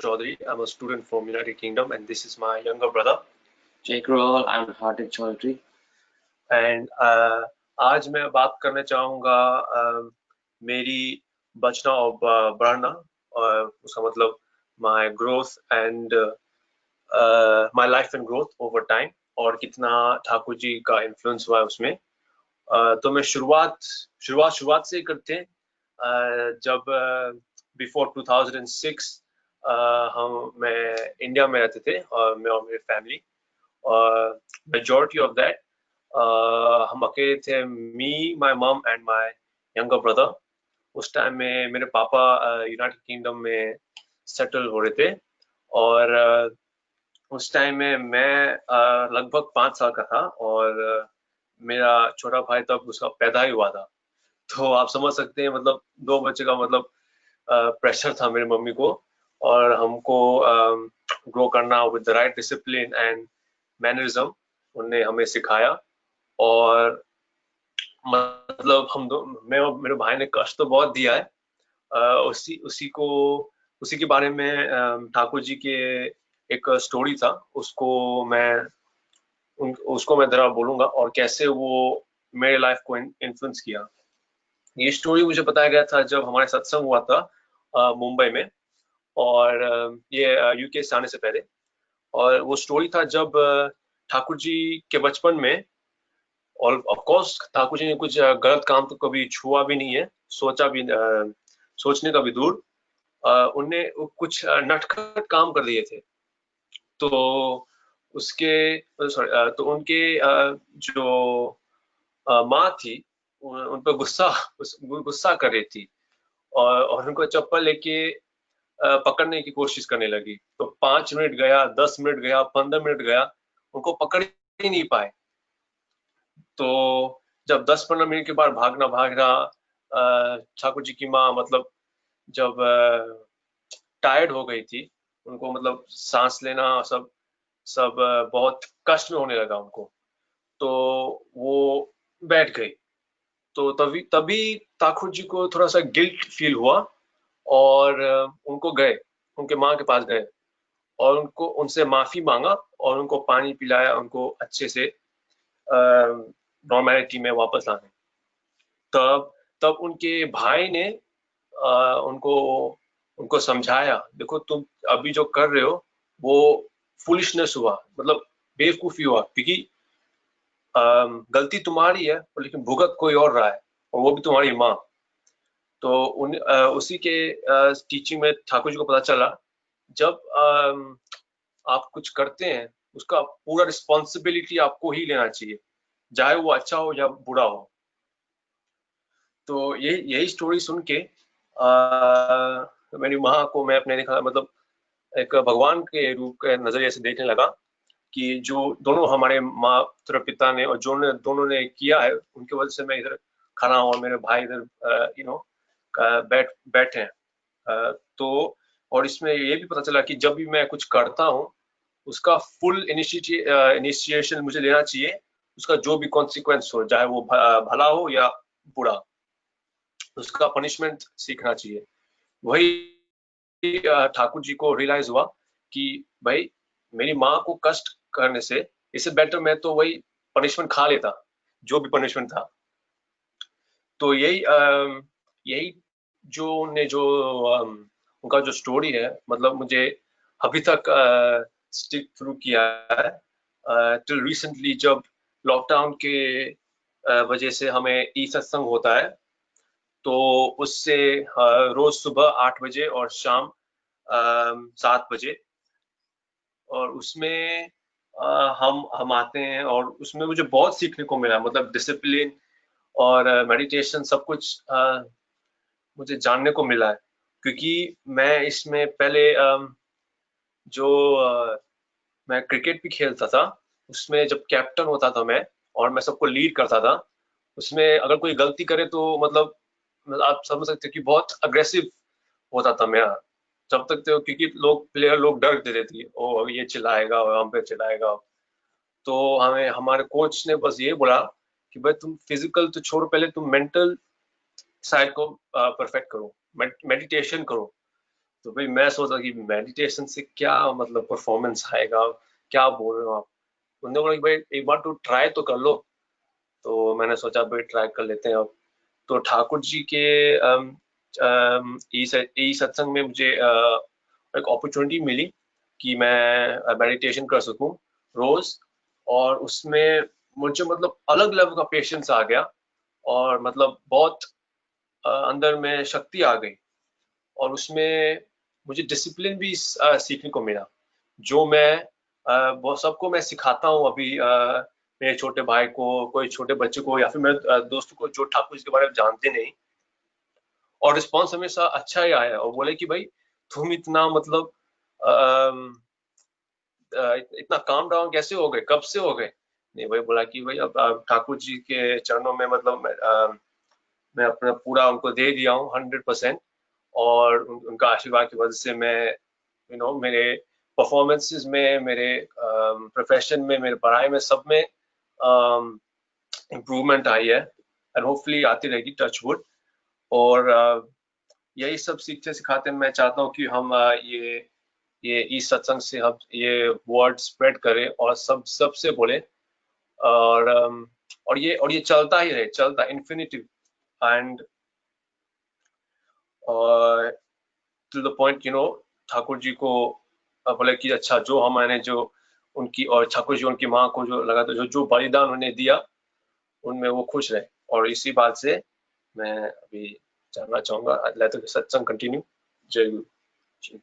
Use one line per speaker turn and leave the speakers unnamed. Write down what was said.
Chaudhary. I'm a student from United Kingdom, and this is my younger brother.
Jai Gurul, I'm Hardik Chaudhary.
And आज मैं बात करना चाहूँगा मेरी बचना और बढ़ना, और उसका मतलब my growth and my life and growth over time, और कितना ठाकुर जी का इन्फ्लुएंस हुआ है उसमें। तो मैं शुरुआत से करते हैं। जब बिफोर 2006 मैं इंडिया में रहते थे, और मैं और मेरी फैमिली, और मेजॉरिटी ऑफ दैट हम अकेले थे, मी, my mum and my younger brother. उस टाइम में मेरे पापा यूनाइटेड किंगडम में सेटल हो रहे थे, और उस टाइम में मैं लगभग 5 साल का था, और मेरा छोटा भाई तब उसका पैदा ही हुआ था। तो आप समझ सकते हैं, मतलब 2 बच्चे का मतलब प्रेशर था मेरी मम्मी को, और हमको ग्रो करना with the right discipline and mannerism उन्होंने हमें सिखाया। और मतलब मैं और मेरे भाई ने कष्ट तो बहुत दिया है। उसी के बारे में ठाकुर जी के एक स्टोरी था, उसको मैं जरा बोलूंगा, और कैसे वो मेरे लाइफ को इन्फ्लुएंस किया। ये स्टोरी मुझे बताया गया था जब हमारे सत्संग हुआ था मुंबई में, और ये यूके से आने से पहले। और वो स्टोरी था जब ठाकुर जी के बचपन में, और ऑफ कोर्स ठाकुर जी ने कुछ गलत काम तो कभी छुआ भी नहीं है, सोचने का भी दूर। उनने कुछ नटखट काम कर दिए थे। तो तो उनके जो माँ थी, उन पर गुस्सा कर रही थी, और उनको चप्पल लेके पकड़ने की कोशिश करने लगी। तो 5 मिनट गया, 10 मिनट गया, 15 मिनट गया, उनको पकड़ ही नहीं पाए। तो जब 10-15 मिनट के बाद भागना ठाकुर जी की माँ, मतलब जब टायर्ड हो गई थी, उनको मतलब सांस लेना सब सब बहुत कष्ट में होने लगा उनको, तो वो बैठ गई। तो तभी तभी ठाकुर जी को थोड़ा सा गिल्ट फील हुआ, और उनके माँ के पास गए, और उनसे माफी मांगा, और उनको पानी पिलाया, उनको अच्छे से नॉर्मेलिटी में वापस लाने। तब तब उनके भाई ने उनको उनको समझाया, देखो तुम अभी जो कर रहे हो वो फुलिशनेस हुआ, मतलब बेवकूफी हुआ, क्योंकि गलती तुम्हारी है, लेकिन भुगत कोई और रहा है, और वो भी तुम्हारी माँ। तो उसी के टीचिंग में ठाकुर जी को पता चला, जब आप कुछ करते हैं उसका पूरा रिस्पॉन्सिबिलिटी आपको ही लेना चाहिए, चाहे वो अच्छा हो या बुरा हो। तो यही स्टोरी सुन के मेरी माँ को मैं अपने देखा, मतलब एक भगवान के रूप के नजरिए से देखने लगा, कि जो दोनों हमारे माता पिता ने, और जो दोनों ने किया है, उनकी वजह से मैं इधर खड़ा हूँ, और मेरे भाई इधर बैठे हैं। तो और इसमें ये भी पता चला कि जब भी मैं कुछ करता हूँ, उसका फुल इनिशिएशन मुझे लेना चाहिए, उसका जो भी कॉन्सिक्वेंस हो, चाहे वो भला हो या बुरा, उसका पनिशमेंट सीखना चाहिए। वही ठाकुर जी को रियलाइज हुआ कि भाई, मेरी माँ को कष्ट करने से इससे बेटर मैं तो वही पनिशमेंट खा लेता, जो भी पनिशमेंट था। तो यही जो उनका जो स्टोरी है, मतलब मुझे अभी तक स्टिक थ्रू किया है। टिल रिसेंटली जब लॉकडाउन के वजह से हमें ई सत्संग होता है, तो उससे रोज सुबह 8 बजे और शाम 7 बजे, और उसमें हम आते हैं, और उसमें मुझे बहुत सीखने को मिला, मतलब डिसिप्लिन और मेडिटेशन, सब कुछ मुझे जानने को मिला है। क्योंकि मैं इसमें पहले जो मैं क्रिकेट भी खेलता था, उसमें जब कैप्टन होता था मैं, और मैं सबको लीड करता था, उसमें अगर कोई गलती करे तो मतलब आप समझ सकते हो कि बहुत अग्रेसिव होता था मैं, जब तक तो, क्योंकि प्लेयर लोग डर देते थे, ओ ये चिल्लाएगा और हम पे चिल्लाएगा। तो हमें हमारे कोच ने बस ये बोला कि भाई तुम फिजिकल तो छोड़ो, पहले तुम मेंटल साइड को परफेक्ट करो, मेडिटेशन करो। तो भाई मैं सोचा कि मेडिटेशन से क्या मतलब परफॉर्मेंस आएगा, क्या बोल रहे हो आप। उन्होंने बोला कि भाई एक बार तू ट्राई तो कर लो। तो मैंने सोचा भाई ट्राई कर लेते हैं अब। तो ठाकुर जी के ई सत्संग में मुझे एक अपॉर्चुनिटी मिली कि मैं मेडिटेशन कर सकूं रोज। और उसमें मुझे मतलब अलग लेवल का पेशेंस आ गया, और मतलब बहुत अंदर में शक्ति आ गई। और उसमें मुझे डिसिप्लिन भी सीखने को मिला, जो मैं वो सबको मैं सिखाता हूँ अभी, मेरे छोटे भाई को, कोई छोटे बच्चे को, या फिर मेरे दोस्तों को जो ठाकुर जी के बारे में जानते नहीं। और रिस्पॉन्स हमेशा अच्छा ही आया, और बोले कि भाई तुम इतना मतलब इतना काम डाउन कैसे हो गए, कब से हो गए। नहीं भाई, बोला कि भाई अब ठाकुर जी के चरणों में मतलब मैं अपना पूरा उनको दे दिया हूँ 100%। और उनका आशीर्वाद की वजह से मैं मेरे परफॉर्मेंसेस में, मेरे प्रोफेशन में, मेरे पढ़ाई में, सब में इम्प्रूवमेंट आई है, एंड होपफुली आती रहेगी, टच वुड। और यही सब सीखते सिखाते मैं चाहता हूँ कि हम ये इस सत्संग से हम ये वर्ड स्प्रेड करें और सबसे बोले। और और ये चलता ही रहे, चलता infinitive, and to the point, Thakur ji को बोले कि अच्छा, जो हमारे जो उनकी, और ठाकुर जी उनकी माँ को जो लगा, तो जो बलिदान उन्हें दिया, उनमें वो खुश रहे। और इसी बात से मैं अभी जानना चाहूंगा, लेट द सत्संग कंटिन्यू। जय गुरु जी।